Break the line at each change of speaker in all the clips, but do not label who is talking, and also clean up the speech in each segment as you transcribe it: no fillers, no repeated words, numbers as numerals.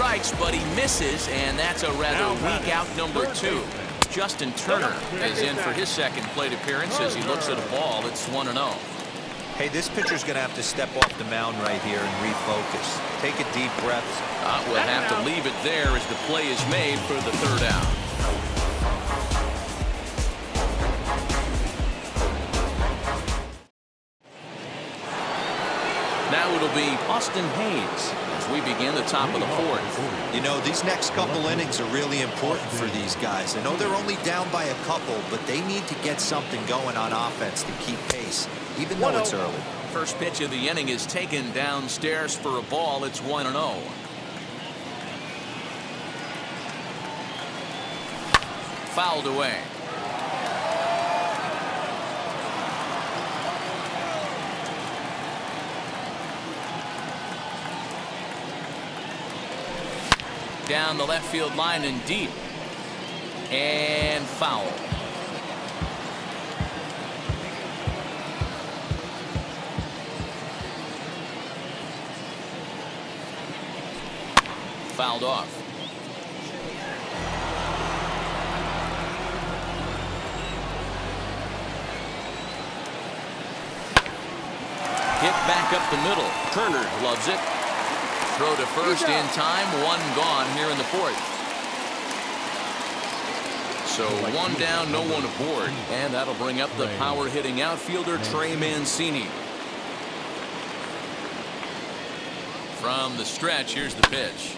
strikes, but he misses, and that's a rather weak out number 2. Justin Turner is in for his second plate appearance as he looks at a ball. It's 1-0.
Hey, this pitcher's going to have to step off the mound right here and refocus. Take a deep breath.
We'll have to leave it there as the play is made for the third out. Now it'll be Austin Hayes as we begin the top of the fourth.
You know, these next couple innings are really important for these guys. I know they're only down by a couple, but they need to get something going on offense to keep pace, even though it's early.
First pitch of the inning is taken downstairs for a ball. It's 1-0. Fouled away. Down the left field line and deep. And foul. Fouled off. Hit back up the middle. Turner loves it. Throw to first in time. One gone here in the fourth. So one down, no one aboard. And that'll bring up the power hitting outfielder Trey Mancini. From the stretch, here's the pitch.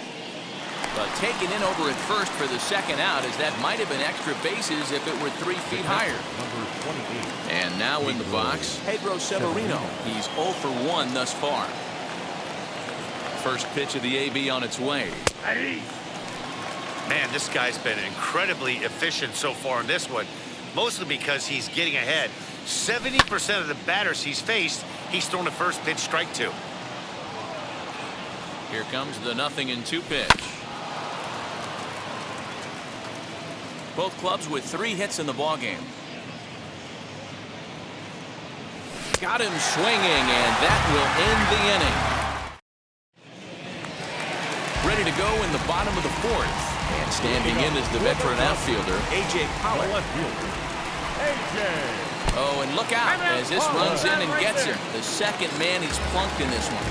But taken in over at first for the second out, as that might have been extra bases if it were 3 feet higher. And now in the box, Pedro Severino. He's 0 for 1 thus far. First pitch of the AB on its way.
Man, this guy's been incredibly efficient so far in this one, mostly because he's getting ahead. 70% of the batters he's faced, he's thrown a first pitch strike to.
Here comes the 0-2 pitch. Both clubs with 3 hits in the ballgame. Got him swinging, and that will end the inning. Ready to go in the bottom of the fourth. And standing in is the veteran outfielder, A.J. Pollock. Oh, and look out as this runs in and gets him. The second man he's plunked in this one.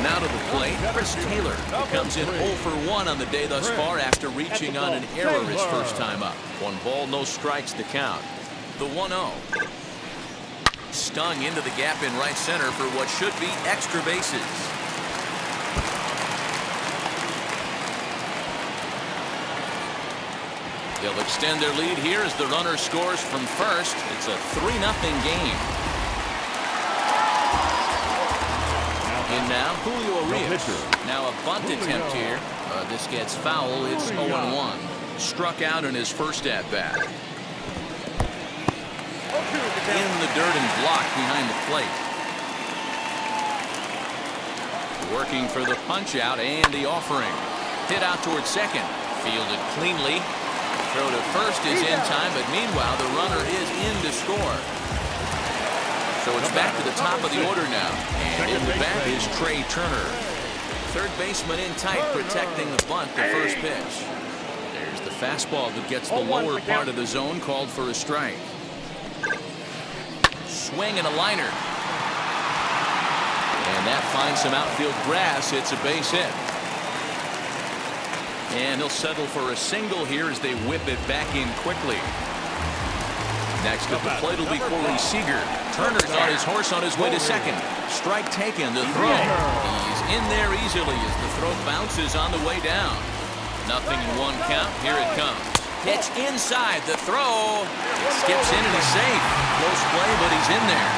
Now to the plate, Chris Taylor, who comes in 0 for 1 on the day thus far after reaching on an error his first time up. 1 ball, no strikes to count. The 1-0. Stung into the gap in right center for what should be extra bases. They'll extend their lead here as the runner scores from first. It's a 3-0 game. In now, Julio Urias. Now a bunt attempt here. This gets foul. It's 0-1. Struck out in his first at-bat. In the dirt and blocked behind the plate. Working for the punch-out and the offering. Hit out towards second. Fielded cleanly. Throw to first is in time, but meanwhile the runner is in to score. So it's back to the top of the order now. And in the back is Trey Turner. Third baseman in tight, protecting the bunt, the first pitch. There's the fastball that gets the lower part of the zone, called for a strike. Swing and a liner. And that finds some outfield grass. It's a base hit. And he'll settle for a single here as they whip it back in quickly. Next at the plate will be Corey Seager. Turner's on his horse on his way to second. Strike taken, the throw. He's in there easily as the throw bounces on the way down. 0-1 count. Here it comes. Pitch inside the throw. It skips in and he's safe. Close play, but he's in there.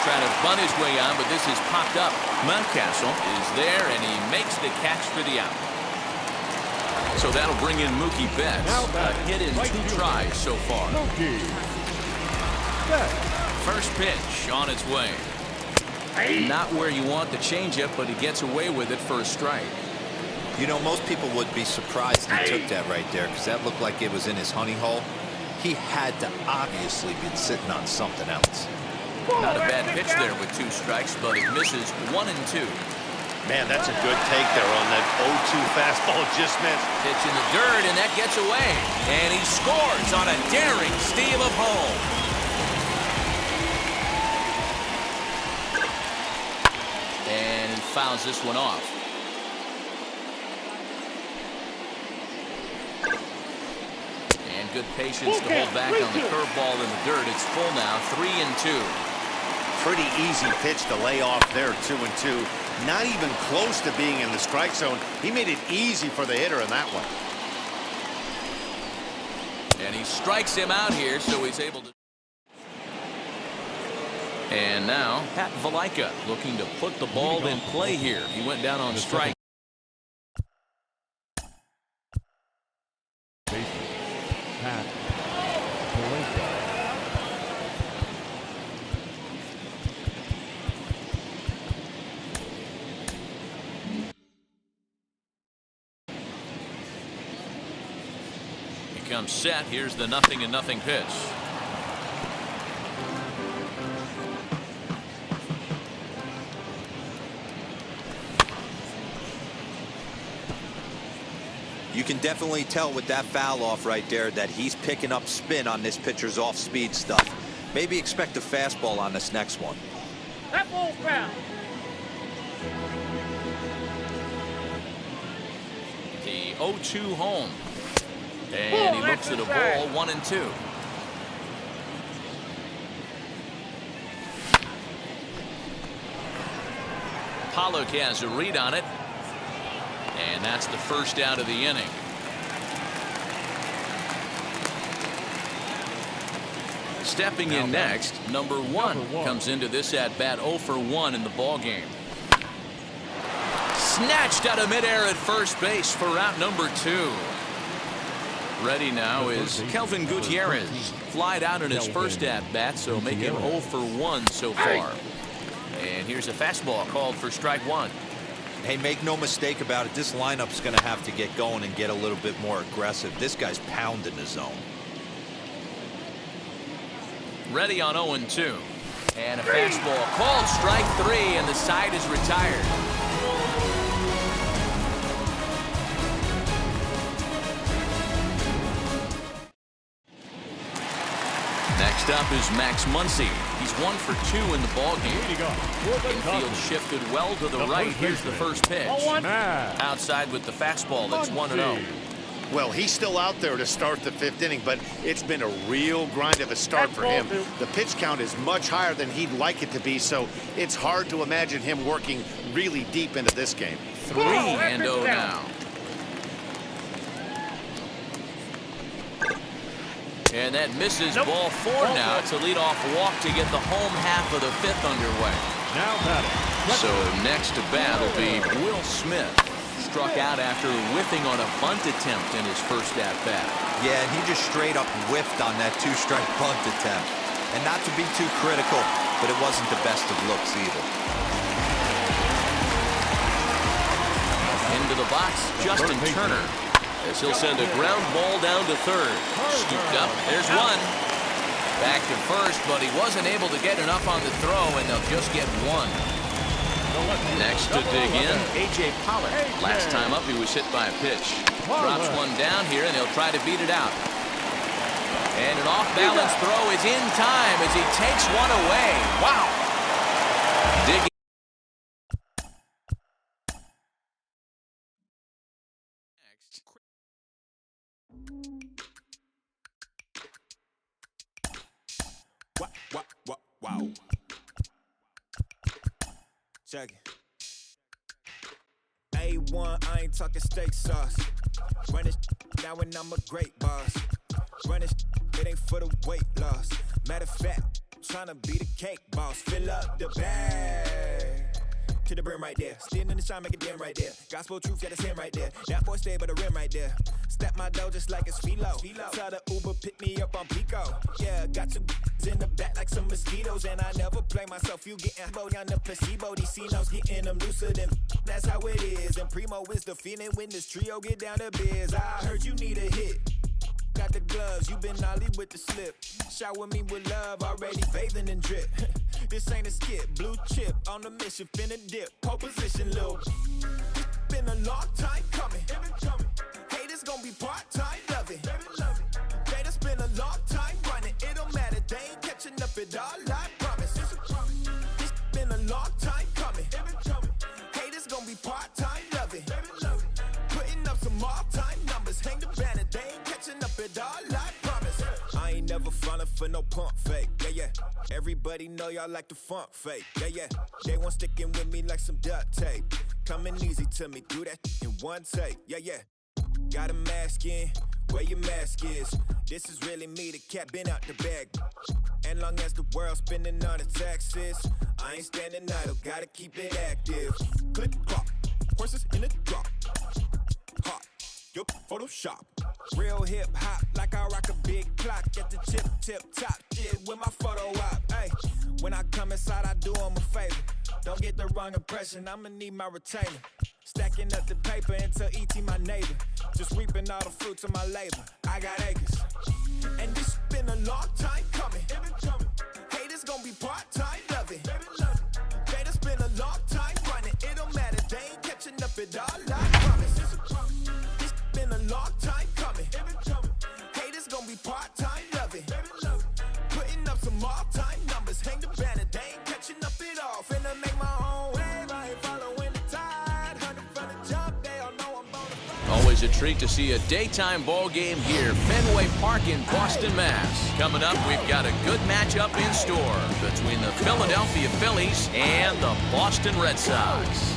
Trying to bunt his way on, but this is popped up. Mountcastle is there, and he makes the catch for the out. So that'll bring in Mookie Betts. A hit in 2 tries so far. First pitch on its way. Not where you want the changeup, but he gets away with it for a strike.
You know, most people would be surprised he took that right there, because that looked like it was in his honey hole. He had to obviously be sitting on something else.
Not a bad pitch there with 2 strikes, but it misses 1 and 2.
Man, that's a good take there on that 0-2 fastball. Just missed.
Pitch in the dirt, and that gets away. And he scores on a daring steal of home. And fouls this one off. And good patience to hold back on the curveball in the dirt. It's full now, 3 and 2.
Pretty easy pitch to lay off there, 2 and 2. Not even close to being in the strike zone. He made it easy for the hitter in that one.
And he strikes him out here, so he's able to. And now, Pat Valaika looking to put the ball in play here. He went down on strike.
Pat Valaika.
Comes set. Here's the 0-0 pitch.
You can definitely tell with that foul off right there that he's picking up spin on this pitcher's off-speed stuff. Maybe expect a fastball on this next one.
That ball foul.
The 0-2 home. And he looks at a ball, 1 and 2. Pollock has a read on it. And that's the first out of the inning. Stepping in next, number 1 comes into this at-bat 0 for 1 in the ballgame. Snatched out of midair at first base for out number 2. Ready now is Kelvin Gutierrez. Flied out in his first at-bat, so make him 0 for 1 so far. And here's a fastball called for strike 1.
Hey, make no mistake about it. This lineup's going to have to get going and get a little bit more aggressive. This guy's pounding the zone.
Ready on 0 and 2. And a fastball called strike 3, and the side is retired. Next up is Max Muncy. He's 1 for 2 in the ballgame. Infield shifted well to the right. Here's the first pitch. Outside with the fastball. That's 1-0.
Well, he's still out there to start the 5th inning, but it's been a real grind of a start for him. The pitch count is much higher than he'd like it to be, so it's hard to imagine him working really deep into this game.
3-0 now. And that misses ball 4 now. It's a leadoff walk to get the home half of the 5th underway.
Now batting.
So next to bat will be Will Smith. Struck out after whiffing on a bunt attempt in his first at-bat.
Yeah, and he just straight up whiffed on that 2-strike bunt attempt. And not to be too critical, but it wasn't the best of looks either.
Into the box, Justin Turner. As he'll send a ground ball down to third. Scooped up. There's 1. Back to first, but he wasn't able to get enough on the throw, and they'll just get 1. Next to dig in, A.J. Pollock. Last time up, he was hit by a pitch. Drops 1 down here, and he'll try to beat it out. And an off-balance throw is in time as he takes 1 away. Wow. Dig.
Wow. Check it. A1, I ain't talking steak sauce. Run this now and I'm a great boss. Run this, it ain't for the weight loss. Matter of fact, tryna be the cake boss. Fill up the bag to the brim right there. Standing in the shine, make it dim right there. Gospel truth, yeah, that's him right there. That boy stay by the rim right there. Step my dough just like it's philo. Tell the Uber pick me up on Pico. Yeah, got two in the back like some mosquitoes, and I never play myself. You getting bold on the placebo. These C-notes getting them looser than that's how it is. And Primo is the feeling when this trio get down to biz. I heard you need a hit. Got the gloves, you been ollie with the slip. Shower me with love, already bathing in drip. This ain't a skip, blue chip on the mission, finna dip, pole position, little. Been a long time coming. Haters gonna be part-time, love it. Haters been a long time running. It don't matter, they ain't catching up at all, I promise. It's been a long time coming. Haters gonna be part-time, love it. Putting up some all-time numbers. Hang the banner, they ain't catching up at all, I promise. I ain't never falling for no pump fake, yeah. Everybody know y'all like the funk fake, yeah. They want sticking with me like some duct tape. Coming easy to me, do that in one take, yeah. Got a mask in, where your mask is. This is really me, the cat been out the bag. And long as the world's spending on the taxes, I ain't standing idle, gotta keep it active. Click clock, horses in the drop. Hot, yup, Photoshop. Real hip hop, like I rock a big clock at the tip top. Shit with my photo op. Hey, when I come inside, I do 'em a favor. Don't get the wrong impression, I'ma need my retainer. Stacking up the paper until ET my neighbor. Just reaping all the fruits of my labor. I got acres. And this been a long time coming. Haters gonna be part-time, love it. Haters been a long time running. It don't matter, they ain't catching up at all, I promise. This been a long time coming. Haters gonna be part-time, love it. Putting up some all-time numbers. Hang the banner, they ain't catching up at all. Finna make my own wave, I ain't following the tide. 100 from the jump, they all know I'm bonafide.
Always a treat to see a daytime ball game here, Fenway Park in Boston, Mass. Coming up, we've got a good matchup in store between the Philadelphia Phillies and the Boston Red Sox.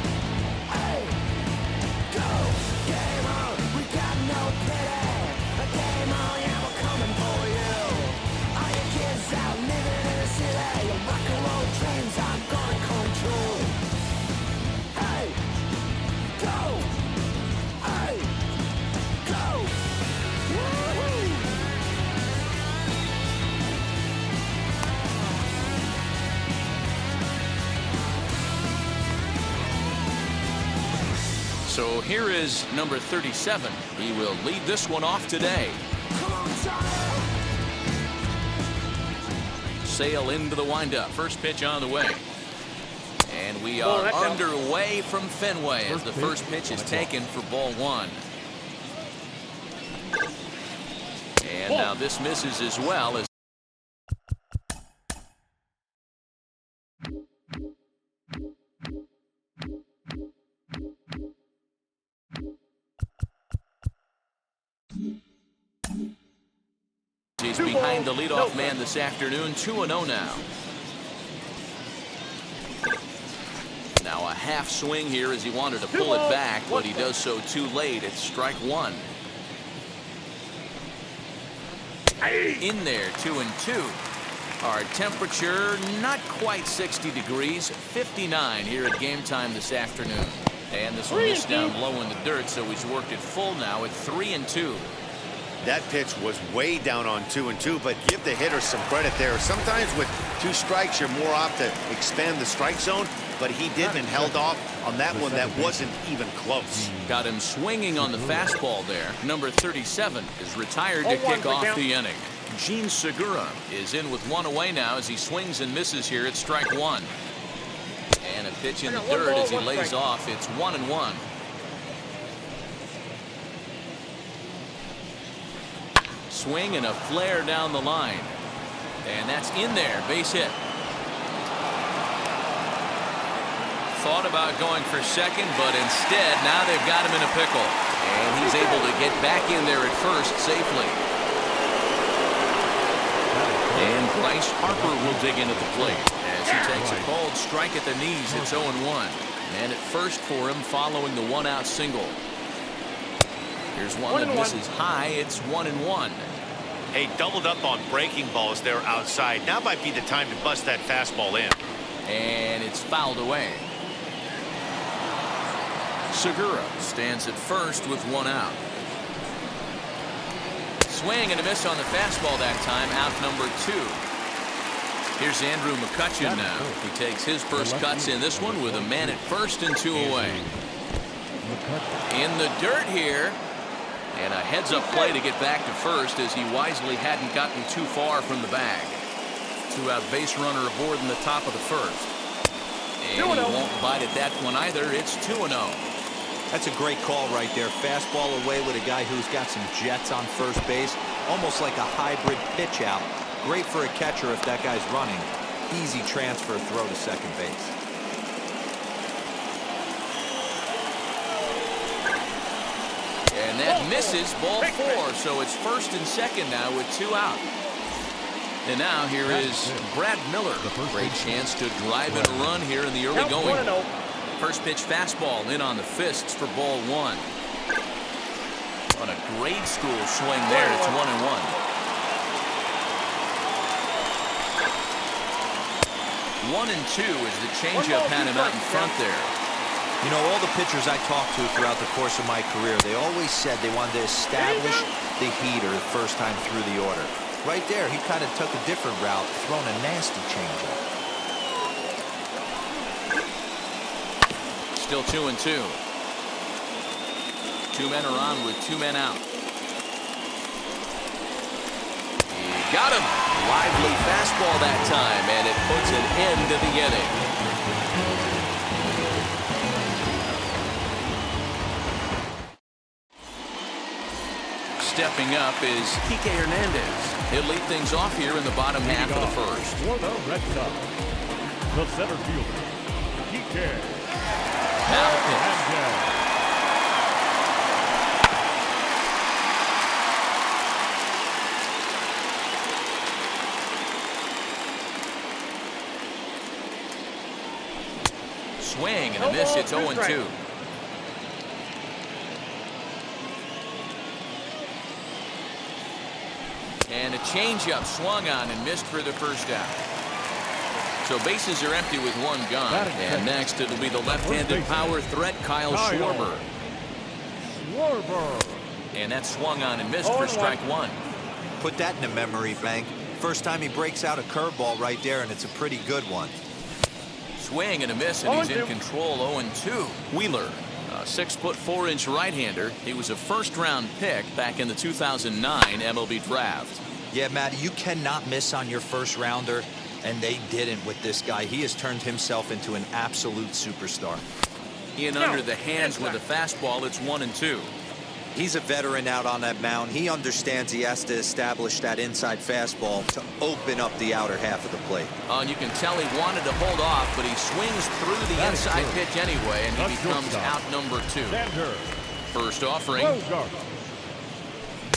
So here is number 37. He will lead this one off today. Sail into the windup. First pitch on the way. And we are underway from Fenway as the first pitch is taken for ball one. And now this misses as well as he's behind the leadoff man this afternoon. 2-0 now. Now a half swing here as he wanted to pull it back, but he does so too late. It's strike one. In there, 2-2. Our temperature not quite 60 degrees, 59 here at game time this afternoon. And this one is down low in the dirt, so he's worked it full now at 3-2.
That pitch was way down on 2-2, but give the hitter some credit there. Sometimes with 2 strikes, you're more apt to expand the strike zone, but he didn't and held off on that one that wasn't even close.
Got him swinging on the fastball there. Number 37 is retired to kick off the inning. Gene Segura is in with one away now as he swings and misses here at strike one. And a pitch in the dirt as he lays off. It's 1-1. Swing and a flare down the line. And that's in there. Base hit. Thought about going for second, but instead now they've got him in a pickle. And he's able to get back in there at first safely. And Bryce Harper will dig in at the plate as he takes a cold strike at the knees. It's 0-1. And at first for him following the one-out single. Here's one that misses high. It's 1-1.
Hey, doubled up on breaking balls there outside. Now might be the time to bust that fastball in.
And it's fouled away. Segura stands at first with one out. Swing and a miss on the fastball that time. Out number 2. Here's Andrew McCutcheon now. He takes his first cuts in this one with a man at first and 2 away. In the dirt here. And a heads-up play to get back to first as he wisely hadn't gotten too far from the bag. 2-out base runner aboard in the top of the first. And he won't bite at that one either. It's 2-0.
That's a great call right there. Fastball away with a guy who's got some jets on first base. Almost like a hybrid pitch out. Great for a catcher if that guy's running. Easy transfer throw to second base.
And that misses, ball 4. So it's first and second now with 2 out. And now here is Brad Miller. Great chance to drive in a run here in the early going. First pitch fastball in on the fists for ball 1. On a grade school swing there, it's 1-1. 1-2 as the changeup had him out in front there.
You know, all the pitchers I talked to throughout the course of my career, they always said they wanted to establish the heater the first time through the order. Right there, he kind of took a different route, throwing a nasty changeup.
Still 2-2. 2 men are on with 2 men out. He got him. Lively fastball that time, and it puts an end to the inning. Stepping up is Kike Hernandez. He'll lead things off here in the bottom half of the first.
For the Red Sox, the center fielder, Kike Hernandez.
Swing and a miss. It's 0-2. And a changeup swung on and missed for the first out. So bases are empty with 1 gone. And next it'll be the left-handed power threat, Kyle Schwarber. And that swung on and missed for strike 1.
Put that in a memory bank. First time he breaks out a curveball right there, and it's a pretty good one.
Swing and a miss, and he's in control. 0-2. Wheeler, a 6'4" right-hander. He was a first-round pick back in the 2009 MLB draft.
Yeah, Matt, you cannot miss on your first rounder, and they didn't with this guy. He has turned himself into an absolute superstar.
In under the hands with a fastball. It's 1-2.
He's a veteran out on that mound. He understands he has to establish that inside fastball to open up the outer half of the plate.
And you can tell he wanted to hold off, but he swings through the inside pitch anyway, and he becomes out number 2. First offering.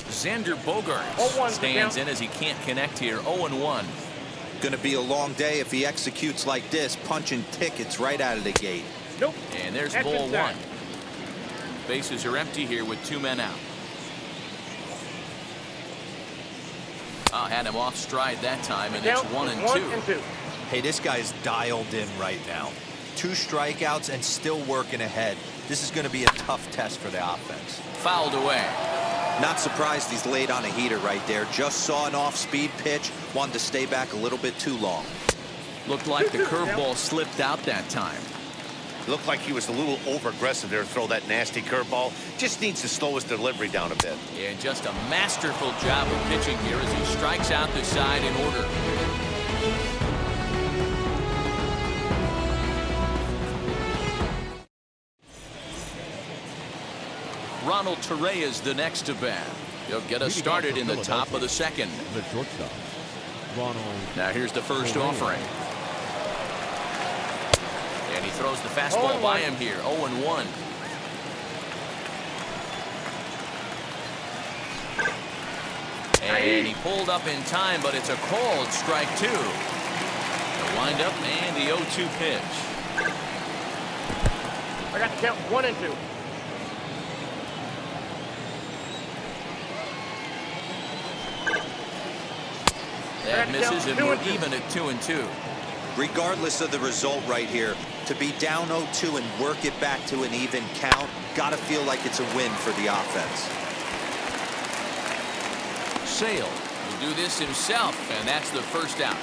Xander Bogaerts stands in as he can't connect here. 0-1.
Going to be a long day if he executes like this, punching tickets right out of the gate.
And there's ball 1. Bases are empty here with 2 men out. Had him off stride that time, and it's 1-2.
Hey, this guy's dialed in right now. 2 strikeouts and still working ahead. This is going to be a tough test for the offense.
Fouled away.
Not surprised he's laid on a heater right there. Just saw an off-speed pitch. Wanted to stay back a little bit too long.
Looked like the curveball slipped out that time.
Looked like he was a little over-aggressive there to throw that nasty curveball. Just needs to slow his delivery down a bit.
Yeah, just a masterful job of pitching here as he strikes out the side in order. Ronald Torreyes the next to bat. He'll get us started in the top of the second.
The shortstop, Ronald.
Now here's the first offering. And he throws the fastball by him here. 0-1. And he pulled up in time, but it's a called strike 2. The windup and the 0-2 pitch.
I got the count 1-2.
That misses, and we're even at 2-2.
Regardless of the result right here, to be down 0-2 and work it back to an even count, got to feel like it's a win for the offense.
Sale will do this himself, and that's the first out.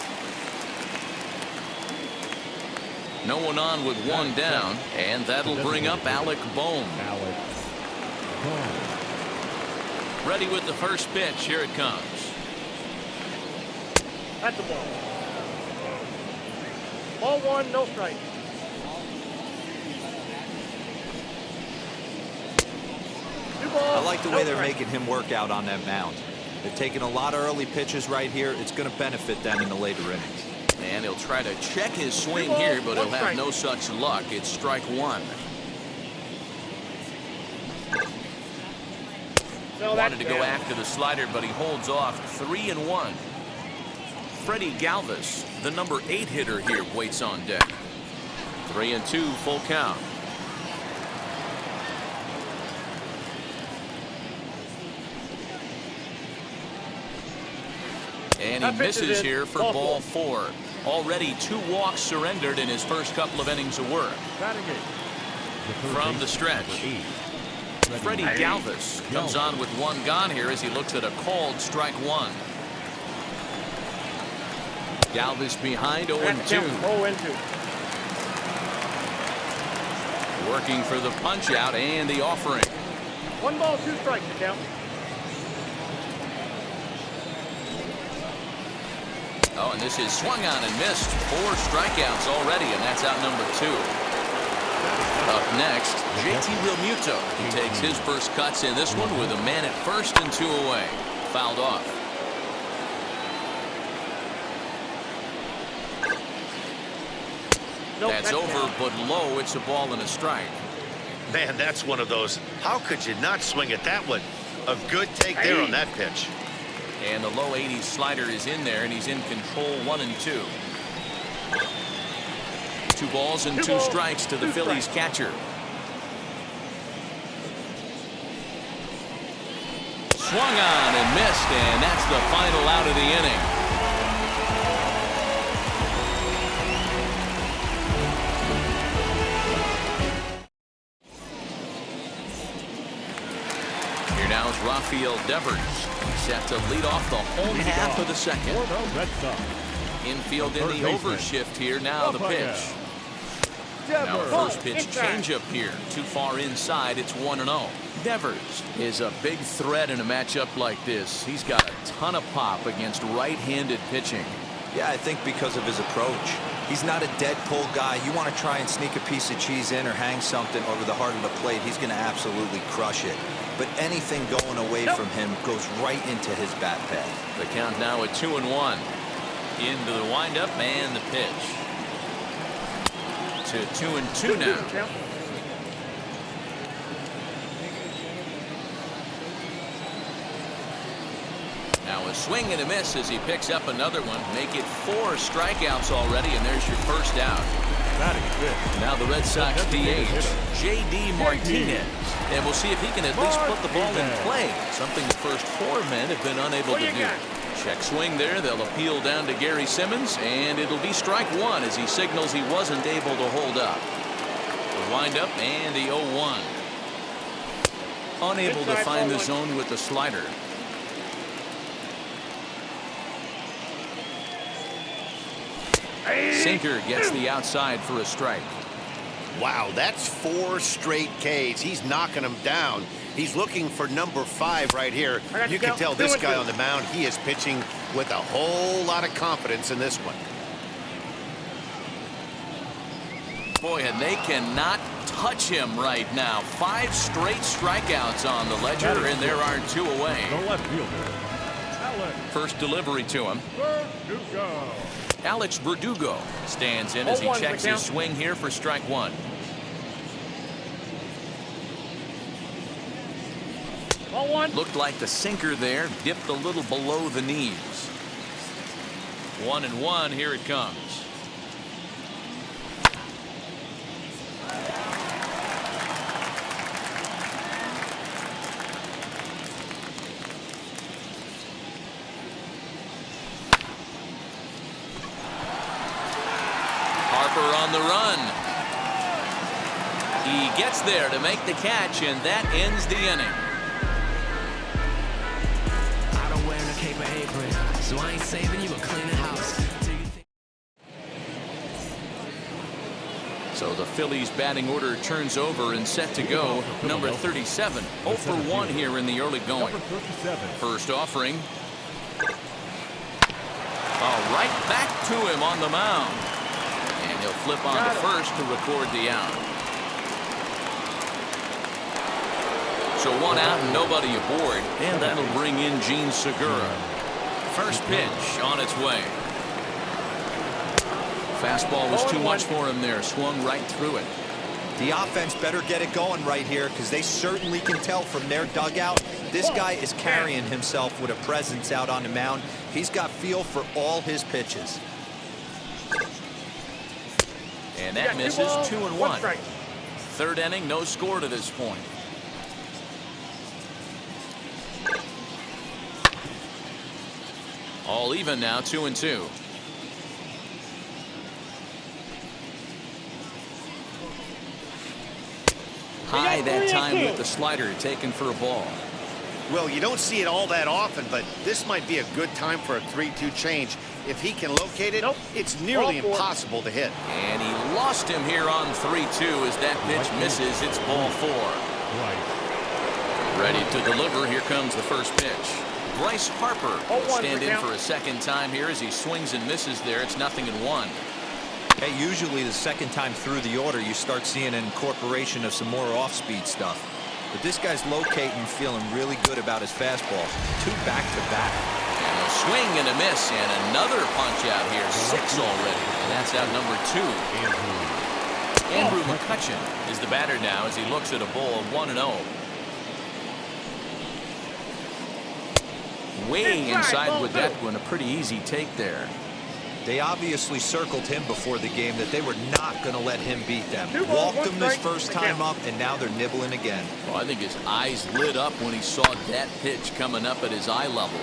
No one on with 1 down, and that'll bring up Alec Bohm. Ready with the first pitch. Here it comes.
That's the ball. Ball one, no strike.
I like the way they're making him work out on that mound. They're taking a lot of early pitches right here. It's going to benefit them in the later innings.
And he'll try to check his swing here, but he'll have no such luck. It's strike one. Wanted to go after the slider, but he holds off. 3-1. Freddie Galvis, the number 8 hitter here, waits on deck. 3-2, full count. And he misses here for ball 4. Already 2 walks surrendered in his first couple of innings of work. From the stretch, Freddie Galvis comes on with 1 gone here as he looks at a called strike 1. Galvis behind 0-2. Working for the punch out and the offering.
1 ball, 2 strikes, the count.
Oh, and this is swung on and missed. 4 strikeouts already, and that's out number 2. Up next, JT Realmuto. He takes his first cuts in this one with a man at first and 2 away. Fouled off. That's over, but low. It's a ball and a strike.
Man, that's one of those. How could you not swing at that one? A good take there on that pitch.
And the low 80s slider is in there, and he's in control. 1-2. 2 balls and 2 strikes to the Phillies catcher. Swung on and missed, and that's the final out of the inning. Here now is Rafael Devers, set to lead off the home half of the second. Infield in the overshift here. Now the pitch. Now first pitch changeup here. Too far inside. It's 1-0. Devers is a big threat in a matchup like this. He's got a ton of pop against right-handed pitching.
Yeah, I think because of his approach. He's not a dead pull guy. You want to try and sneak a piece of cheese in or hang something over the heart of the plate, he's going to absolutely crush it. But anything going away from him goes right into his bat path.
The count now at 2-1. Into the windup and the pitch. To 2-2 now. Now a swing and a miss as he picks up another one. Make it 4 strikeouts already, and there's your first out. Now the Red Sox DH, J.D. Martinez. And we'll see if he can at least put the ball in play, something the first 4 men have been unable to do. Check swing there. They'll appeal down to Gary Simmons, and it'll be strike 1 as he signals he wasn't able to hold up. The windup and the 0-1. Unable to find the zone with the slider. Sinker gets the outside for a strike.
Wow, that's 4 straight Ks. He's knocking them down. He's looking for number 5 right here. You can tell this guy on the mound, he is pitching with a whole lot of confidence in this one.
Boy, and they cannot touch him right now. 5 straight strikeouts on the ledger, and there are 2 away. First delivery to him. Alex Verdugo stands in as he checks his swing here for strike 1. Looked like the sinker there dipped a little below the knees. 1-1. Here it comes. On the run. He gets there to make the catch, and that ends the inning.
I don't wear a cape or apron, so I ain't saving you a cleaning house.
So the Phillies batting order turns over and set to go. Number 37, 0 for 1 here in the early going. First offering. Right back to him on the mound. The flip on to first to record the out. So one out and nobody aboard, and that'll bring in Gene Segura. First pitch on its way. Fastball was too much for him there. Swung right through it.
The offense better get it going right here, because they certainly can tell from their dugout this guy is carrying himself with a presence out on the mound. He's got feel for all his pitches.
And that misses. 2-1. Third inning, no score to this point. All even now, 2-2. High that time with the slider, taken for a ball.
Well, you don't see it all that often, but this might be a good time for a 3-2 change. If he can locate it, it's nearly impossible to hit.
And he lost him here on 3-2 as that pitch misses. It's ball 4. Ready to deliver. Here comes the first pitch. Bryce Harper will stand in for a second time here as he swings and misses there. It's 0-1.
Hey, usually the second time through the order, you start seeing an incorporation of some more off-speed stuff. But this guy's locating, feeling really good about his fastball. 2 back-to-back.
And a swing and a miss, and another punch out here. 6 already. And that's out number 2. Andrew McCutchen is the batter now as he looks at a ball of 1-0. Way inside with that one. A pretty easy take there.
They obviously circled him before the game that they were not going to let him beat them. Walked him this first time up, and now they're nibbling again.
Well, I think his eyes lit up when he saw that pitch coming up at his eye level.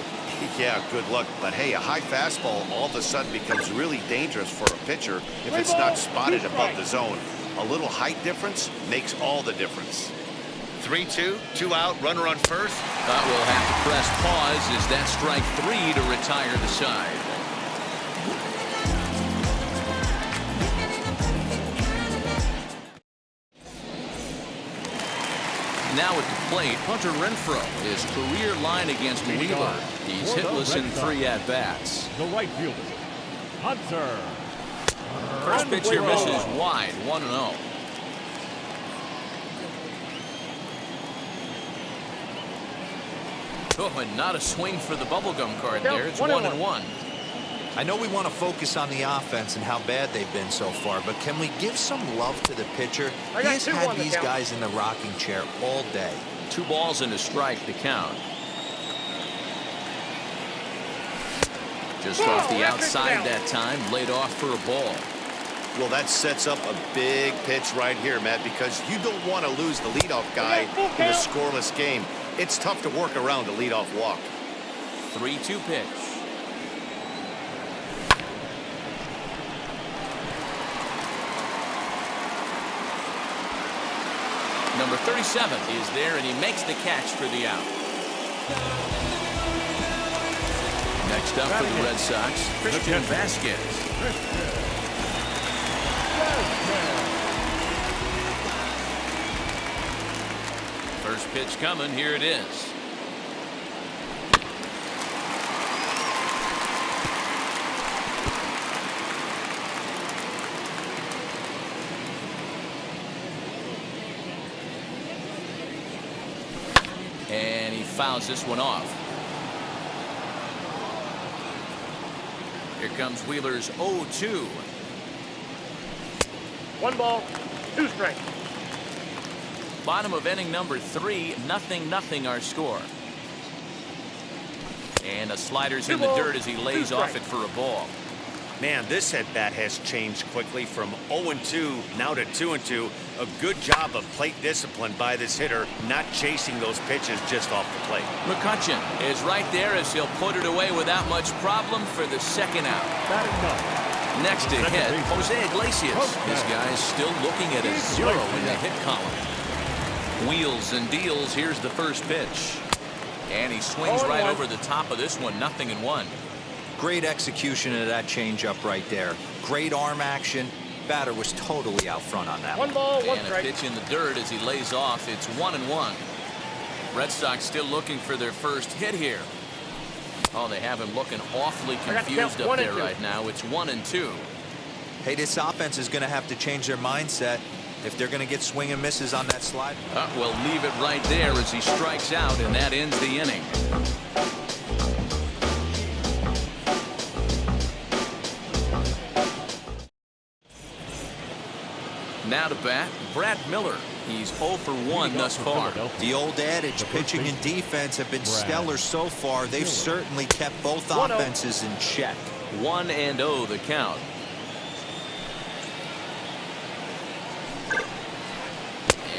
Yeah, good luck. But hey, a high fastball all of a sudden becomes really dangerous for a pitcher if it's not spotted above the zone. A little height difference makes all the difference. 3-2, 2 out, runner on first.
But we'll have to press pause as that strike 3 to retire the side. Now at the plate, Hunter Renfroe. His career line against Wheeler. He's hitless in 3 at-bats.
The right fielder, Hunter.
First pitch here misses wide, 1-0. Oh, and not a swing for the bubblegum card there. It's 1-1.
I know we want to focus on the offense and how bad they've been so far, but can we give some love to the pitcher? He has had these guys in the rocking chair all day.
2 balls and a strike to count. Just off the outside that time, laid off for a ball.
Well, that sets up a big pitch right here, Matt, because you don't want to lose the leadoff guy in a scoreless game. It's tough to work around a leadoff walk.
3-2 pitch. Number 37 is there, and he makes the catch for the out. Next up for the Red Sox, Christian Vasquez. First pitch coming. Here it is. And he fouls this one off. Here comes Wheeler's 0-2.
1 ball, 2 strikes.
Bottom of inning number 3, 0-0 our score. And a slider's in the dirt as he lays off it for a ball.
Man, this at-bat has changed quickly from 0-2 now to 2-2. A good job of plate discipline by this hitter, not chasing those pitches just off the plate.
McCutchen is right there as he'll put it away without much problem for the second out. Next to hit, Jose Iglesias. This guy's still looking at a 0 in the hit column. Wheels and deals. Here's the first pitch. And he swings right over the top of this one. 0-1.
Great execution of that changeup right there. Great arm action. Batter was totally out front on that
1 ball, 1
and
strike.
a pitch in the dirt as he lays off. It's 1-1. Red Sox still looking for their first hit here. Oh, they have him looking awfully confused up there right now. It's 1-2.
Hey, this offense is going to have to change their mindset if they're going to get swing and misses on that slide.
We'll leave it right there as he strikes out, and that ends the inning. Now to bat, Brad Miller. He's 0 for 1 thus far.
The old adage, pitching and defense have been stellar so far. They've certainly kept both offenses in check.
1-0 the count.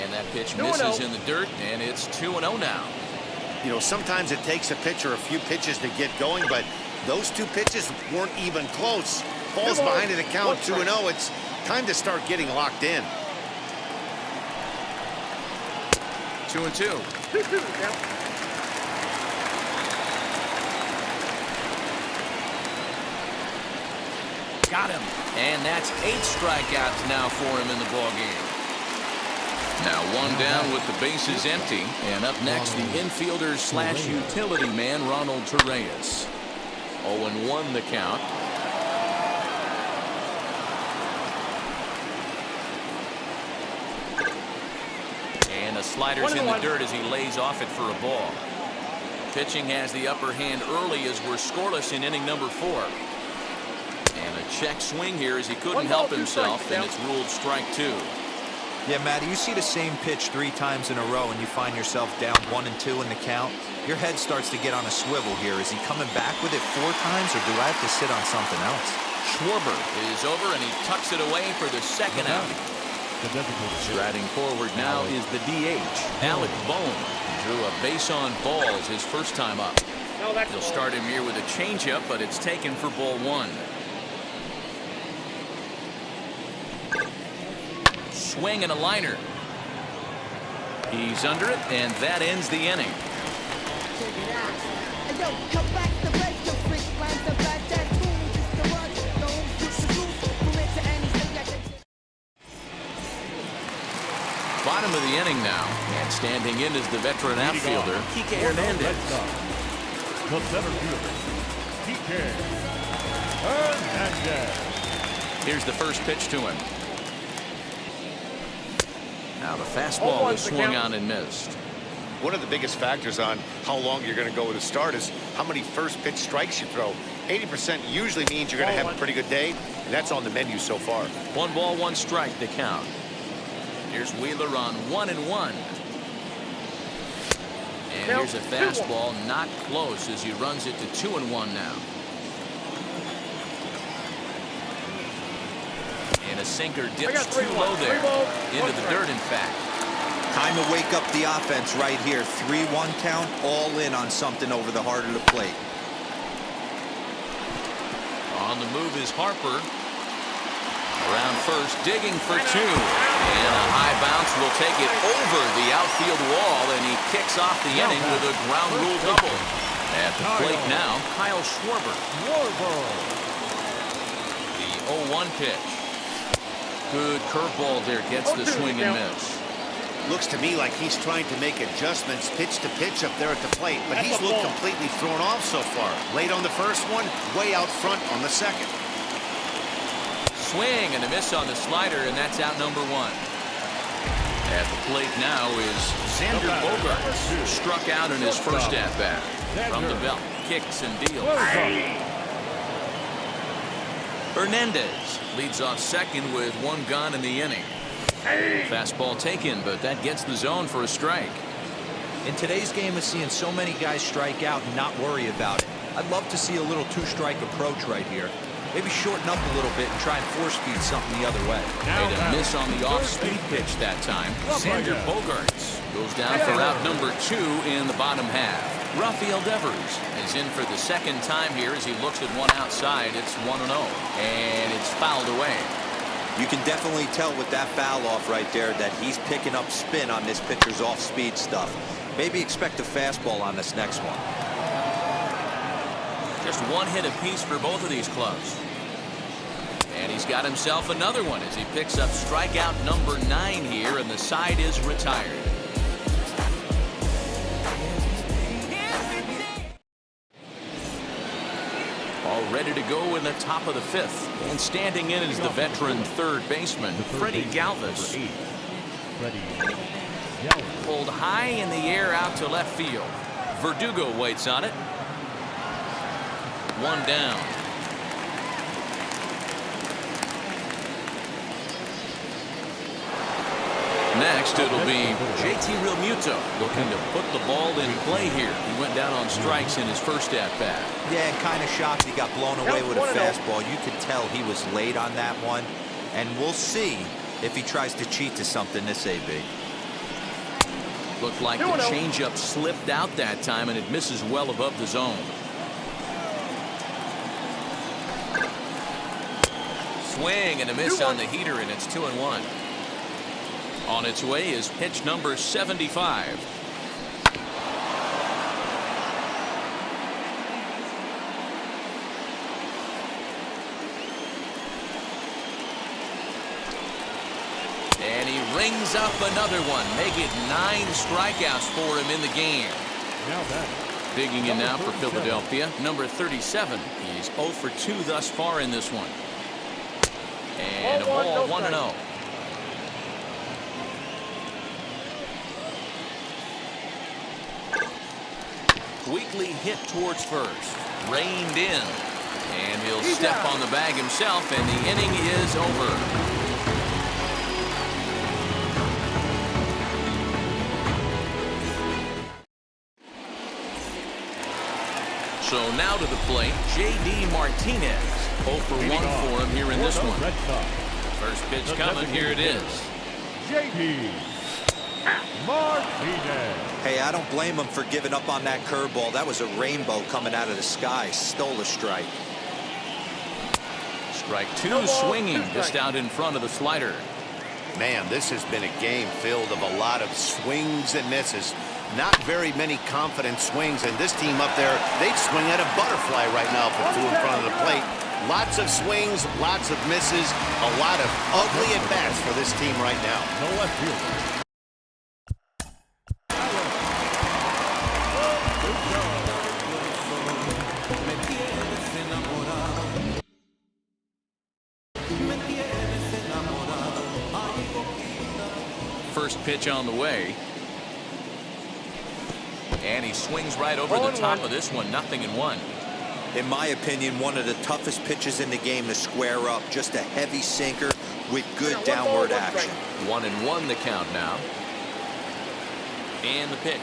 And that pitch misses in the dirt, and it's 2-0 now.
You know, sometimes it takes a pitcher a few pitches to get going, but those two pitches weren't even close. Falls behind in the count, 2-0. It's time to start getting locked in.
2-2. Got him. And that's 8 strikeouts now for him in the ballgame. Now 1 down with the bases empty. And up next, the infielder slash utility man, Ronald Torreyes. 0-1 the count. And the slider's in the dirt as he lays off it for a ball. Pitching has the upper hand early as we're scoreless in inning number 4. And a check swing here as he couldn't help himself, and it's ruled strike 2.
Yeah, Matty, you see the same pitch 3 times in a row and you find yourself down 1 and 2 in the count. Your head starts to get on a swivel here. Is he coming back with it 4 times, or do I have to sit on something else?
Schwarber is over, and he tucks it away for the second out. Striding forward now is the DH, Alec Bohm. Drew a base on balls his first time up. He'll start him here with a changeup, but it's taken for ball 1. Swing and a liner. He's under it, and that ends the inning. Bottom of the inning now, and standing in is the veteran outfielder, Kike Hernandez.
The center fielder, Kike Hernandez.
Here's the first pitch to him. Now the fastball is swung on and missed.
One of the biggest factors on how long you're going to go with a start is how many first pitch strikes you throw. 80% usually means you're going to have a pretty good day, and that's on the menu so far.
1 ball, 1 strike to count. Here's Wheeler on 1-1. And here's a fastball not close as he runs it to 2-1 now. And a sinker dips too low there. Into the dirt, in fact.
Time to wake up the offense right here. 3-1 count, all in on something over the heart of the plate.
On the move is Harper. Around first, digging for 2. And a high bounce will take it over the outfield wall, and he kicks off the inning with a ground rule double. At the plate now, Kyle Schwarber. The 0-1 pitch. Good curveball there, gets the swing and miss.
Looks to me like he's trying to make adjustments pitch to pitch up there at the plate, but he's looked completely thrown off so far. Late on the first one, way out front on the second.
Swing and a miss on the slider, and that's out number 1. At the plate now is Xander Bogaerts. Struck out in his first at-bat. From the belt, kicks and deals. Hernandez leads off second with 1 gone in the inning. Fastball taken, but that gets the zone for a strike.
In today's game of seeing so many guys strike out and not worry about it, I'd love to see a little 2-strike approach right here. Maybe shorten up a little bit and try and force feed something the other way.
Made a miss on the off-speed pitch that time. Xander Bogaerts goes down for out number 2 in the bottom half. Rafael Devers is in for the second time here as he looks at one outside. It's 1-0, and it's fouled away.
You can definitely tell with that foul off right there that he's picking up spin on this pitcher's off-speed stuff. Maybe expect a fastball on this next one.
Just 1 hit apiece for both of these clubs. And he's got himself another one as he picks up strikeout number 9 here, and the side is retired. ready to go in the top of the 5th. And standing in is the veteran third baseman, Freddie Galvis. Pulled high in the air out to left field. Verdugo waits on it. 1 down. Next, it'll be JT Realmuto looking to put the ball in play here. He went down on strikes in his first at-bat.
Yeah, and kind of shocked he got blown away with a fastball. You could tell he was late on that one. And we'll see if he tries to cheat to something this AB.
Looked like the changeup slipped out that time, and it misses well above the zone. Swing and a miss on the heater, and it's 2-1. On its way is pitch number 75. And he rings up another one. Make it 9 strikeouts for him in the game. Digging in now for Philadelphia, number 37. He's 0 for 2 thus far in this one. And a ball 1-0. Weekly hit towards first. Reined in. And he'll step on the bag himself, and the inning is over. So now to the plate, J.D. Martinez. 0 for 1 for him here in this one. First pitch coming. Here it is.
J.D. Martinez.
Hey, I don't blame him for giving up on that curveball. That was a rainbow coming out of the sky. Stole a strike.
Strike 2 swinging just out in front of the slider.
Man, this has been a game filled of a lot of swings and misses. Not very many confident swings, and this team up there, they'd swing at a butterfly right now if it flew in front of the plate. Lots of swings, lots of misses, a lot of ugly at-bats for this team right now.
No left field.
First pitch on the way. And he swings right over the top of this one. 0-1.
In my opinion, one of the toughest pitches in the game to square up. Just a heavy sinker with good downward action.
1-1 the count now. And the pitch.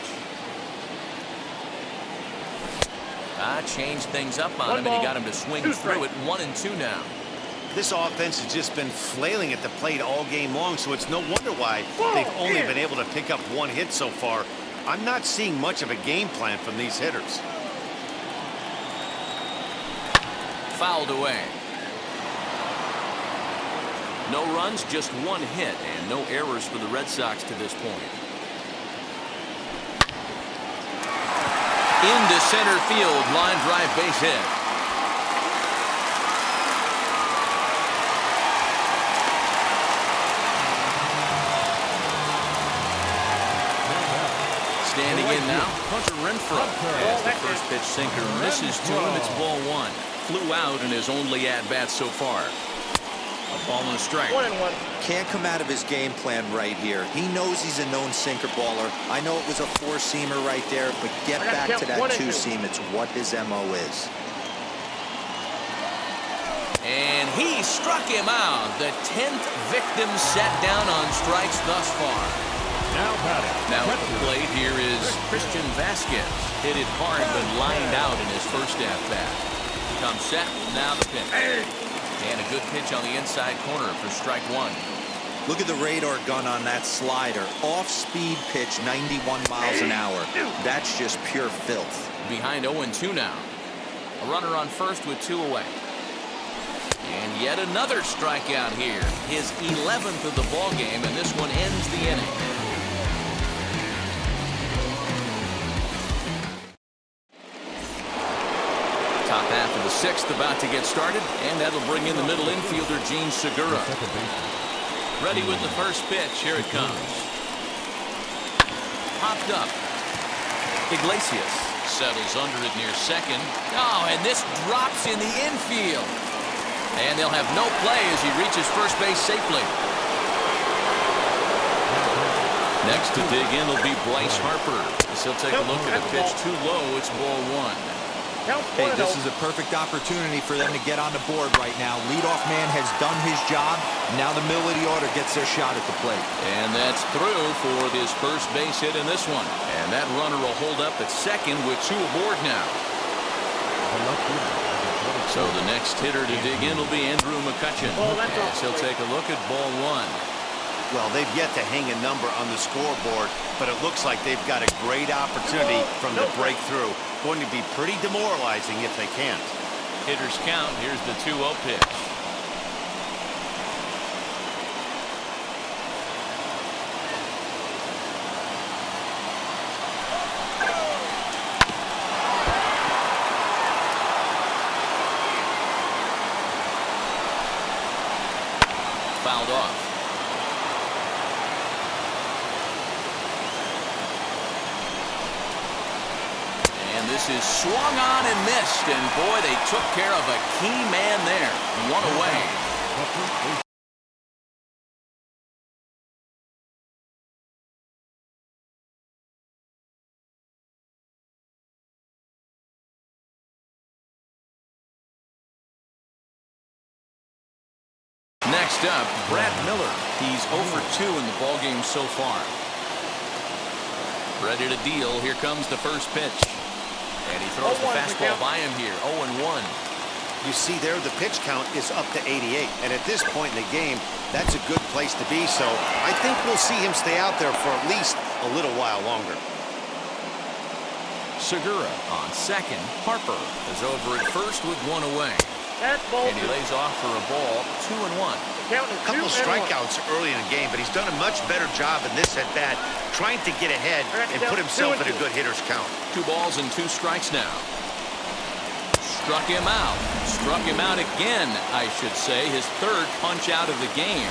Changed things up on him, and he got him to swing through it. 1-2 now.
This offense has just been flailing at the plate all game long, so it's no wonder why they've only been able to pick up 1 hit so far. I'm not seeing much of a game plan from these hitters.
Fouled away. No runs, just 1 hit, and no errors for the Red Sox to this point. Into center field, line drive base hit. Standing in now, Hunter Renfroe. As the first pitch sinker misses to him, it's ball 1. Flew out in his only at-bat so far. A ball and a strike.
1-1.
Can't come out of his game plan right here. He knows he's a known sinker baller. I know it was a 4-seamer right there, but get back to that 2-seam. It's what his MO is.
And he struck him out. The 10th victim set down on strikes thus far. Now at the plate here is Christian Vasquez. Hit it hard but lined out in his first at-bat. Comes set, now the pitch. And a good pitch on the inside corner for strike 1.
Look at the radar gun on that slider. Off-speed pitch, 91 miles an hour. That's just pure filth.
Behind 0-2 now. A runner on first with 2 away. And yet another strikeout here. His 11th of the ball game, and this one ends the inning. Top half of the 6th about to get started, and that'll bring in the middle infielder, Gene Segura. Ready with the first pitch. Here it comes. Popped up. Iglesias settles under it near second. Oh, and this drops in the infield. And they'll have no play as he reaches first base safely. Next to dig in will be Bryce Harper. As he'll take a look at a pitch too low. It's ball one.
Hey, this is a perfect opportunity for them to get on the board right now. Leadoff man has done his job. Now the middle of the order gets their shot at the plate.
And that's through for his first base hit in this one. And that runner will hold up at second with two aboard now. So the next hitter to dig in will be Andrew McCutchen. As he'll take a look at ball one.
Well, they've yet to hang a number on the scoreboard, but it looks like they've got a great opportunity from the breakthrough. Going to be pretty demoralizing if they can't.
Hitters count. Here's the 2-0 pitch. Fouled off. This is swung on and missed, and boy, they took care of a key man there. One away. Next up, Brad Miller. He's 0 for 2 in the ballgame so far. Ready to deal. Here comes the first pitch. And he throws the fastball by him here. 0-1.
You see there, the pitch count is up to 88. And at this point in the game, that's a good place to be. So I think we'll see him stay out there for at least a little while longer.
Segura on second. Harper is over at first with one away. And he lays off for a ball. 2-1.
A couple strikeouts early in the game, but he's done a much better job in this at-bat, trying to get ahead and put himself in a good hitter's count.
2 balls and 2 strikes now. Struck him out. Struck him out again, I should say. His third punch out of the game.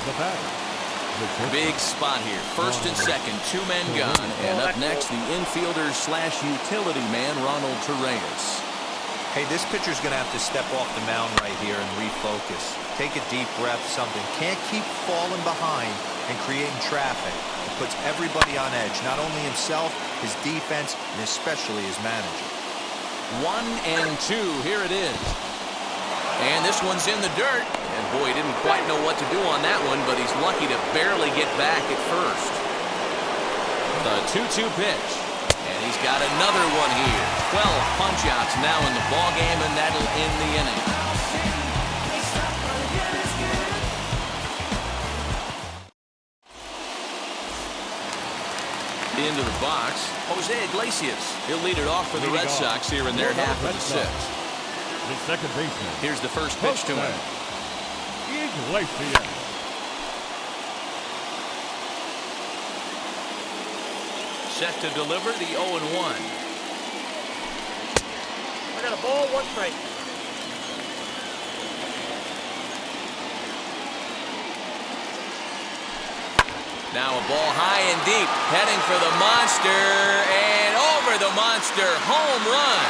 Big spot here. First and second, 2 men gone. And up next, the infielder slash utility man, Ronald Torreyes.
Hey, this pitcher's going to have to step off the mound right here and refocus. Take a deep breath, something. Can't keep falling behind and creating traffic. It puts everybody on edge, not only himself, his defense, and especially his manager.
1 and 2. Here it is. And this one's in the dirt. And boy, he didn't quite know what to do on that one, but he's lucky to barely get back at first. The 2-2 pitch. And he's got another one here. 12 punch-outs now in the ballgame, and that'll end the inning. Into the box, Jose Iglesias. He'll lead it off for the Red Sox here in their half of the 6th.
The second baseman.
Here's the first pitch to him.
Iglesias.
Set to deliver the 0-1.
I got a ball, 1 strike.
Now a ball high and deep, heading for the monster, and over the monster, home run.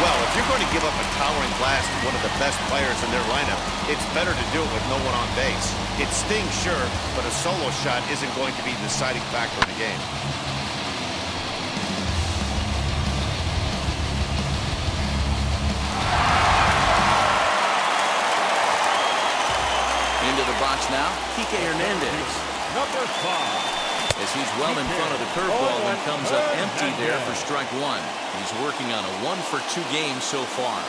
Well, if you're going to give up a towering blast to one of the best players in their lineup, it's better to do it with no one on base. It stings, sure, but a solo shot isn't going to be the deciding factor in the game.
Into the box now, Kike Hernandez.
Number 5.
As he's well in front of the curveball and comes up empty there for strike 1. He's working on a 1 for 2 game so far.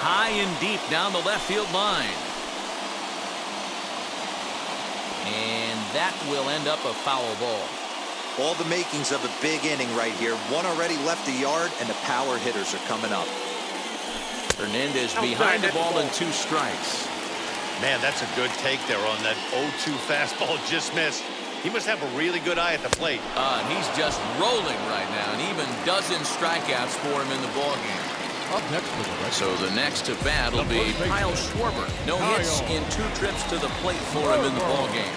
High and deep down the left field line. And that will end up a foul ball.
All the makings of a big inning right here. One already left the yard, and the power hitters are coming up.
Hernandez behind the ball and 2 strikes.
Man, that's a good take there on that 0-2 fastball just missed. He must have a really good eye at the plate.
And he's just rolling right now, and even dozen strikeouts for him in the ballgame.
Up next for the Red
So the next to bat will be Kyle Schwarber. No hits in 2 trips to the plate for him in the ball game.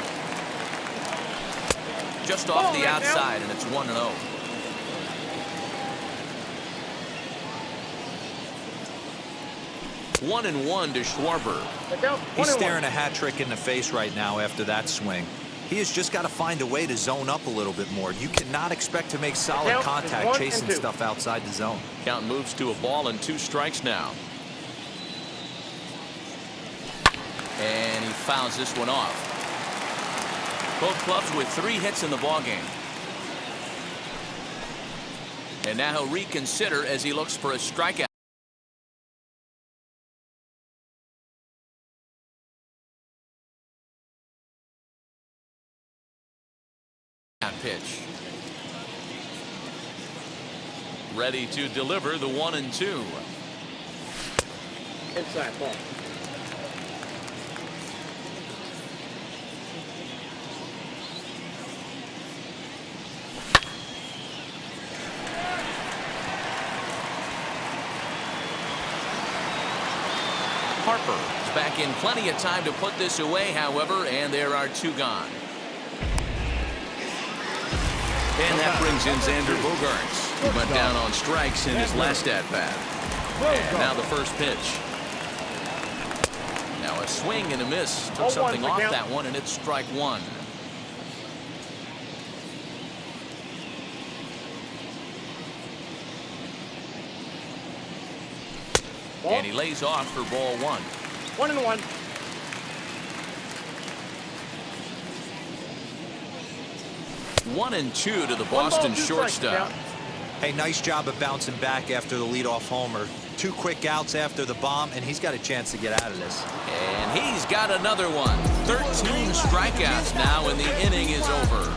Just off the outside, and it's 1-0. One and one to Schwarber.
He's staring a hat trick in the face right now after that swing. He has just got to find a way to zone up a little bit more. You cannot expect to make solid contact chasing stuff outside the zone.
Count moves to a ball and 2 strikes now. And he fouls this one off. Both clubs with 3 hits in the ball game. And now he'll reconsider as he looks for a strikeout. Pitch. Ready to deliver the 1-2.
Inside ball.
Harper is back in plenty of time to put this away, however, and there are 2 gone. And that brings in Xander Bogaerts, who went down on strikes in his last at-bat. And now the first pitch. Now a swing and a miss. Took something off that one, and it's strike 1. And he lays off for ball 1.
1-1.
1-2 to the Boston shortstop.
Hey, nice job of bouncing back after the leadoff homer. 2 quick outs after the bomb, and he's got a chance to get out of this.
And he's got another one. 13 strikeouts now, and the inning is over.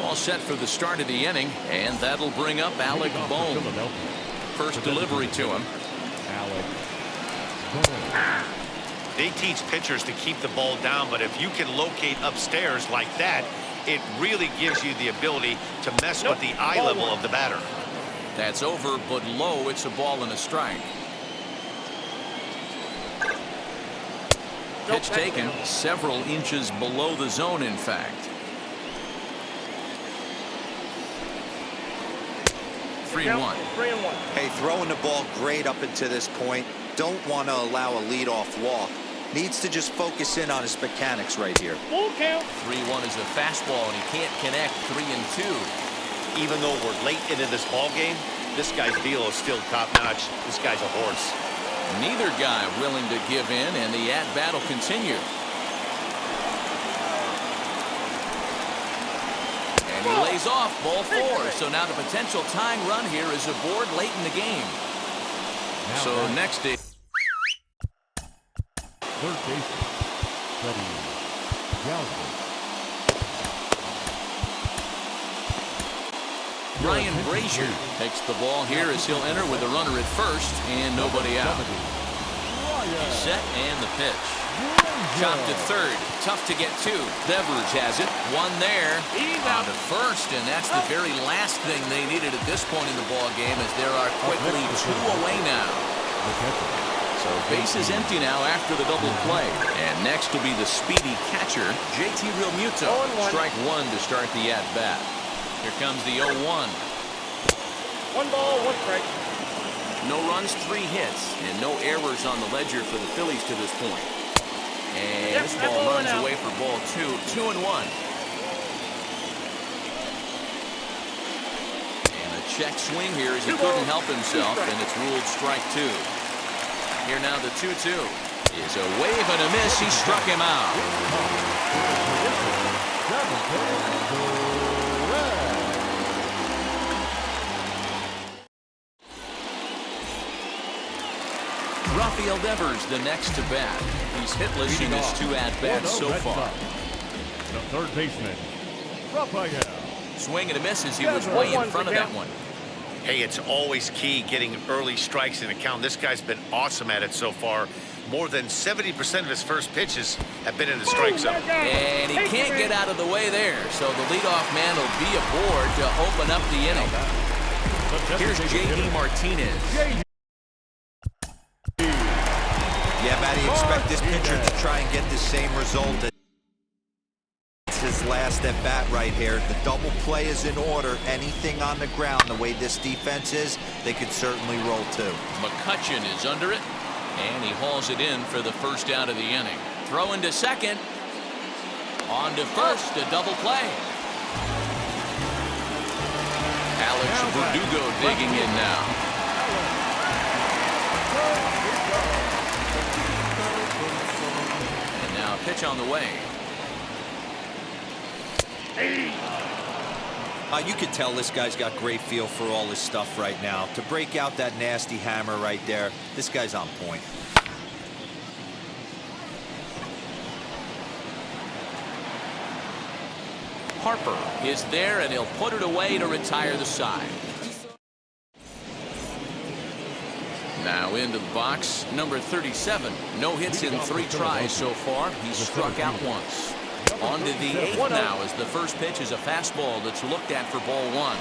All set for the start of the inning, and that'll bring up Alec Bohm. First delivery to him.
They teach pitchers to keep the ball down, but if you can locate upstairs like that, it really gives you the ability to mess with the eye level of the batter.
That's over, but low. It's a ball and a strike. Pitch taken several inches below the zone, in fact. 3-1.
Hey, throwing the ball great up until this point. Don't want to allow a leadoff walk. Needs to just focus in on his mechanics right here.
Full count.
3-1 is a fastball, and he can't connect. 3-2.
Even though we're late into this ball game, this guy's deal is still top-notch. This guy's a horse.
Neither guy willing to give in, and the at-bat will continue. And he lays off ball 4. So now the potential tying run here is aboard late in the game. So next is
third base, Freddie Galvin.
Ryan Brazier takes the ball here as he'll enter with a runner at first and nobody out. He's set and the pitch. Chopped to third. Tough to get to. Devers has it. One there. On to first, and that's the very last thing they needed at this point in the ball game, as there are quickly 2 away now. So base is empty now after the double play. And next will be the speedy catcher, JT Realmuto. Strike 1 to start the at-bat. Here comes the 0-1.
1 ball, 1 strike.
No runs, 3 hits, and no errors on the ledger for the Phillies to this point. And this ball runs away for ball 2. 2-1. And a check swing here as he couldn't help himself, and it's ruled strike 2. Here now the 2-2 is a wave and a miss. He struck him out. Rafael Devers the next to bat. He's hitless in his 2 at-bats so far.
The third baseman, Rafael.
Swing and a miss as he was way in front of that one.
Hey, it's always key getting early strikes in a count. This guy's been awesome at it so far. More than 70% of his first pitches have been in the strike zone.
And he can't get out of the way there, so the leadoff man will be aboard to open up the inning. Here's J.D. Martinez.
Yeah, Matty, expect this pitcher to try and get the same result. It's his last at bat right here. The double play is in order. Anything on the ground, the way this defense is, they could certainly roll too.
McCutcheon is under it, and he hauls it in for the first out of the inning. Throw into second. On to first, a double play. Alex Verdugo digging in now. And now a pitch on the way.
You could tell this guy's got great feel for all his stuff right now. To break out that nasty hammer right there, this guy's on point.
Harper is there, and he'll put it away to retire the side. Now into the box, number 37. No hits in 3 tries so far. He's struck out once. On to the 8th now as the first pitch is a fastball that's looked at for ball 1.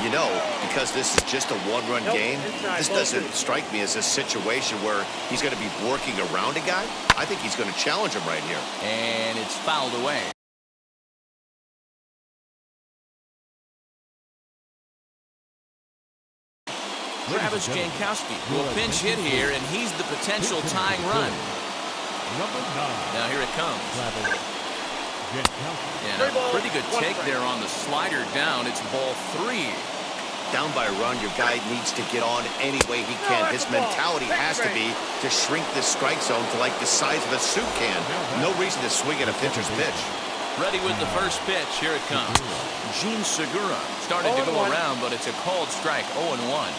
You know, because this is just a one-run game, this doesn't strike me as a situation where he's going to be working around a guy. I think he's going to challenge him right here.
And it's fouled away. Travis Jankowski will pinch hit here, and he's the potential tying run.
Number 9.
Now here it comes.
Travis Jankowski.
And a pretty good take there on the slider down. It's ball 3.
Down by a run, your guy needs to get on any way he can. His mentality has to be to shrink this strike zone to like the size of a soup can. No reason to swing at a pitcher's pitch.
Ready with the first pitch. Here it comes. Gene Segura started to go around, but it's a called strike. 0-1.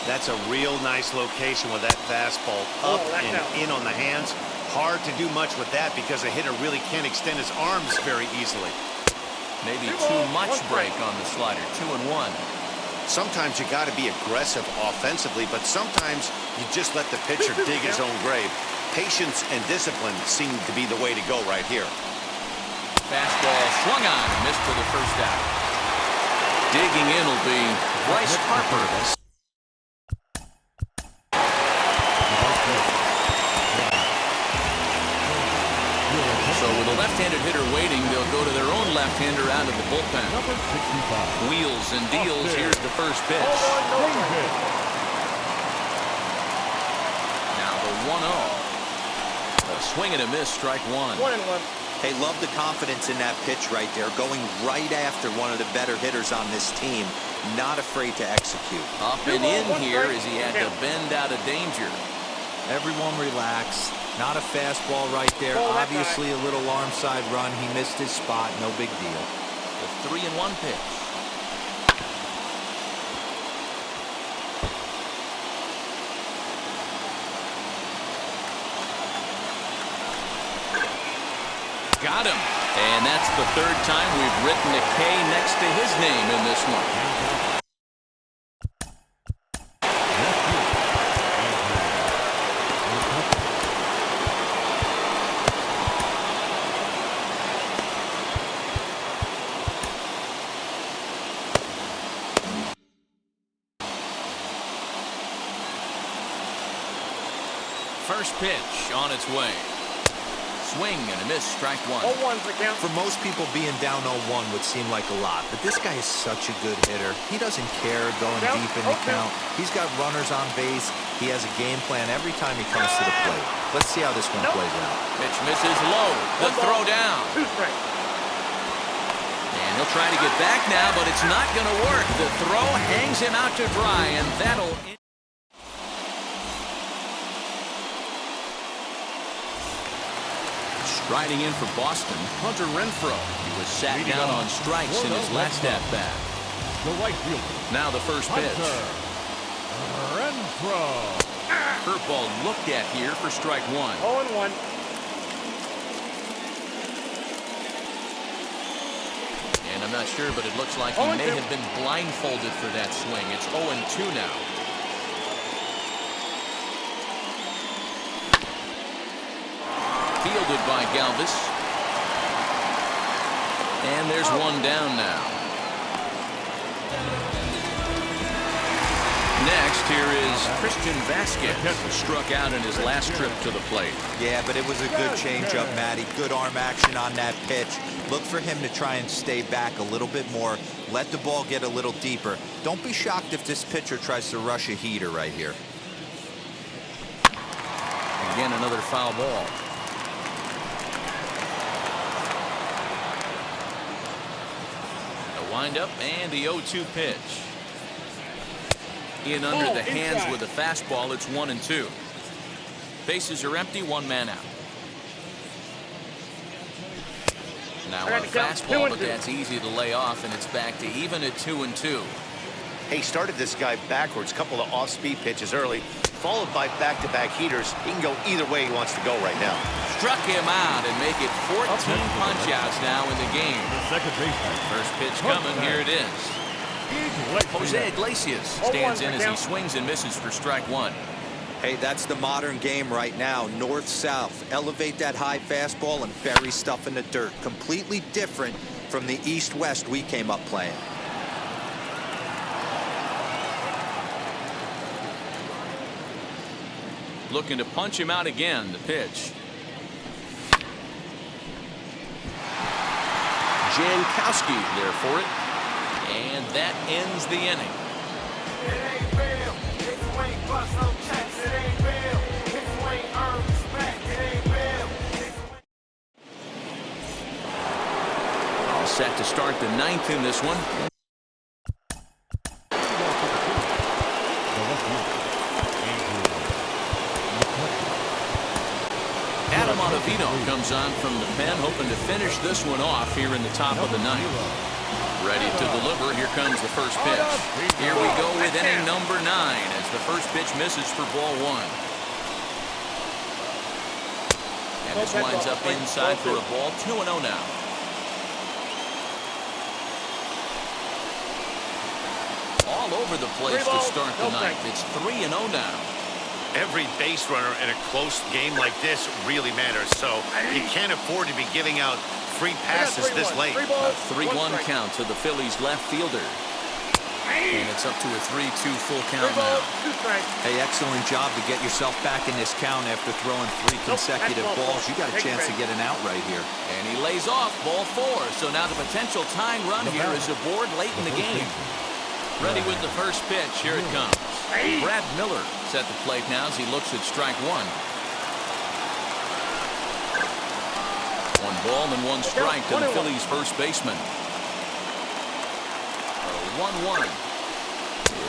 That's a real nice location with that fastball up and in on the hands. Hard to do much with that because a hitter really can't extend his arms very easily.
Maybe too much break on the slider. 2-1.
Sometimes you got to be aggressive offensively, but sometimes you just let the pitcher dig his own grave. Patience and discipline seem to be the way to go right here.
Fastball swung on, missed for the first out. Digging in will be Bryce Harper. So with a left-handed hitter waiting, they'll go to their own left-hander out of the bullpen.
Number 65.
Wheels and deals. Here's the first pitch. Now the 1-0. A swing and a miss, strike 1.
1-1.
Hey, love the confidence in that pitch right there. Going right after one of the better hitters on this team. Not afraid to execute.
Up and in here as he had to bend out of danger.
Everyone relax. Not a fastball right there. Obviously a little arm side run. He missed his spot. No big deal.
The 3-1 pitch. Got him. And that's the 3rd time we've written a K next to his name in this one. First pitch on its way. Swing and a miss, strike 1.
0-1's the count.
For most people, being down 0-1 would seem like a lot, but this guy is such a good hitter. He doesn't care going deep in the count. He's got runners on base. He has a game plan every time he comes to the plate. Let's see how this one plays out.
Pitch misses low. The throw down.
2 strikes.
And he'll try to get back now, but it's not going to work. The throw hangs him out to dry, and that'll... Riding in for Boston, Hunter Renfroe. He was sat down on strikes in his last at-bat.
The right fielder.
Now the first pitch.
Renfroe.
Curveball looked at here for strike 1.
0-1.
And a I'm not sure, but it looks like he may have been blindfolded for that swing. It's 0-2 now. Fielded by Galvis. And there's one down now. Next, here is Christian Vasquez, struck out in his last trip to the plate.
Yeah, but it was a good changeup, Matty. Good arm action on that pitch. Look for him to try and stay back a little bit more. Let the ball get a little deeper. Don't be shocked if this pitcher tries to rush a heater right here.
Again, another foul ball. A windup and the 0-2 pitch. In under the hands with a fastball. It's 1-2. Bases are empty, one man out. Now a fastball, but that's easy to lay off, and it's back to even at 2-2.
He started this guy backwards, couple of off-speed pitches early, followed by back-to-back heaters. He can go either way he wants to go right now.
Struck him out and make it 14 punch-outs now in the game.
Second baseman.
First pitch coming, here it is. Jose Iglesias stands in as he swings and misses for strike one.
Hey, that's the modern game right now. North-south. Elevate that high fastball and bury stuff in the dirt. Completely different from the east-west we came up playing.
Looking to punch him out again. The pitch. Jankowski there for it. And that ends the inning. All set to start the ninth in this one. Adam Ottavino comes on from the pen, hoping to finish this one off here in the top of the ninth. Ready to deliver. Here comes the first pitch. Here we go with inning number 9 as the first pitch misses for ball one. And this winds up inside for a ball. 2-0 now. All over the place to start the ninth. It's 3-0 now.
Every base runner in a close game like this really matters, so you can't afford to be giving out free passes this late.
A 3-1 count to the Phillies left fielder. And it's up to a 3-2 full count now.
Hey, excellent job to get yourself back in this count after throwing 3 consecutive balls. You got a chance to get an out right here.
And he lays off ball 4. So now the potential tying run here is aboard late in the game. Ready with the first pitch. Here it comes. Brad Miller is at the plate now as he looks at strike one. 1 ball and 1 strike to the Phillies first baseman. 1-1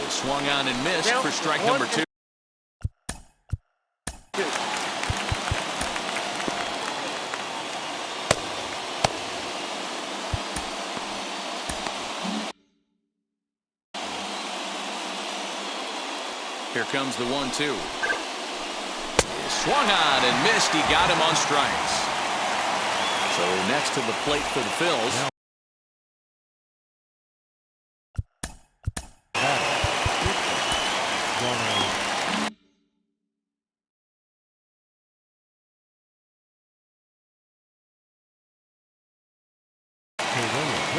is swung on and missed for strike number 2. Here comes the 1-2. Swung on and missed. He got him on strikes. So next to the plate for the Phils.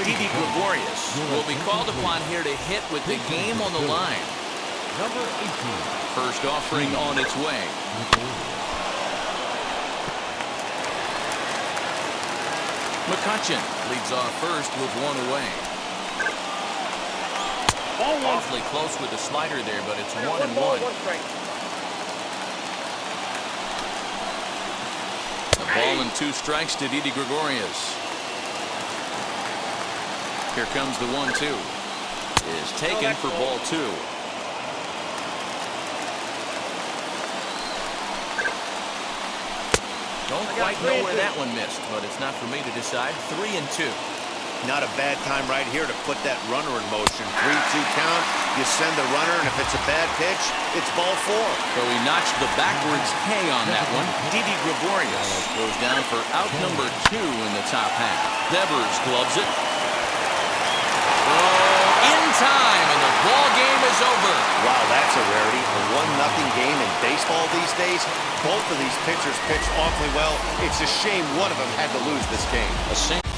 Didi Gregorius will be called upon here to hit with the game on the line.
Number 18.
First offering on its way. McCutcheon leads off first with 1 away. Awfully close with the slider there, but it's 1-1. A ball and 2 strikes to Didi Gregorius. Here comes the 1-2. Is taken for ball 2. Don't quite know where that one missed, but it's not for me to decide. 3-2.
Not a bad time right here to put that runner in motion. 3-2 count. You send the runner, and if it's a bad pitch, it's ball 4.
So he notched the backwards K on that one. Didi Gregorius goes down for out number 2 in the top half. Devers gloves it. time, and the ball game is over.
Wow, that's a rarity. A 1-0 game in baseball these days. Both of these pitchers pitched awfully well. It's a shame one of them had to lose this game.